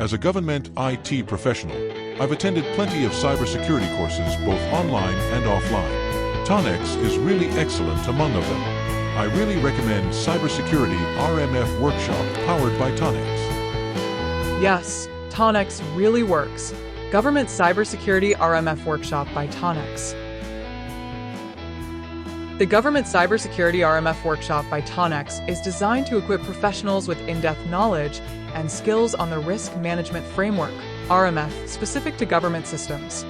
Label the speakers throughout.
Speaker 1: As a government IT professional, I've attended plenty of cybersecurity courses both online and offline. Tonex is really excellent among of them. I really recommend Cybersecurity RMF Workshop powered by Tonex.
Speaker 2: Yes, Tonex really works. Government Cybersecurity RMF Workshop by Tonex. The Government Cybersecurity RMF Workshop by Tonex is designed to equip professionals with in-depth knowledge and skills on the Risk Management Framework, RMF, specific to government systems.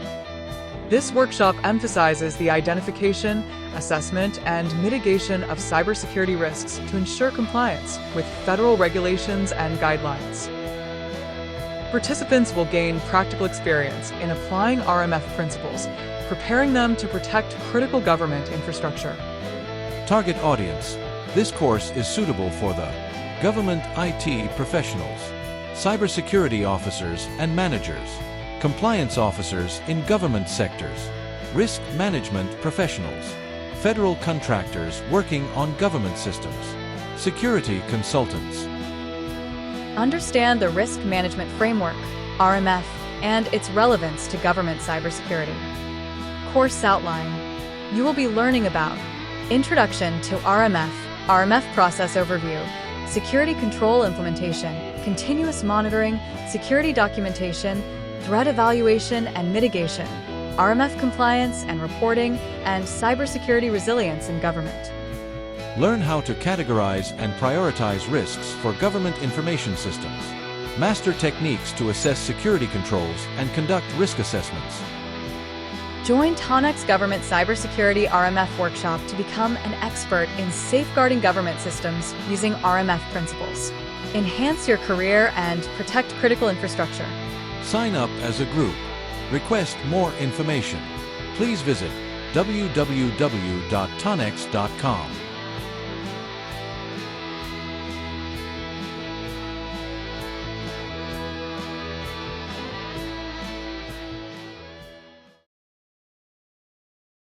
Speaker 2: This workshop emphasizes the identification, assessment, and mitigation of cybersecurity risks to ensure compliance with federal regulations and guidelines. Participants will gain practical experience in applying RMF principles, preparing them to protect critical government infrastructure.
Speaker 3: Target audience. This course is suitable for the government IT professionals, cybersecurity officers and managers, compliance officers in government sectors, risk management professionals, federal contractors working on government systems, security consultants.
Speaker 4: Understand the Risk Management Framework, RMF, and its relevance to government cybersecurity. Course outline. You will be learning about Introduction to RMF, RMF process overview, security control implementation, continuous monitoring, security documentation, threat evaluation and mitigation, RMF compliance and reporting, and cybersecurity resilience in government.
Speaker 3: Learn how to categorize and prioritize risks for government information systems. Master techniques to assess security controls and conduct risk assessments.
Speaker 4: Join Tonex Government Cybersecurity RMF Workshop to become an expert in safeguarding government systems using RMF principles. Enhance your career and protect critical infrastructure.
Speaker 3: Sign up as a group. Request more information. Please visit www.tonex.com.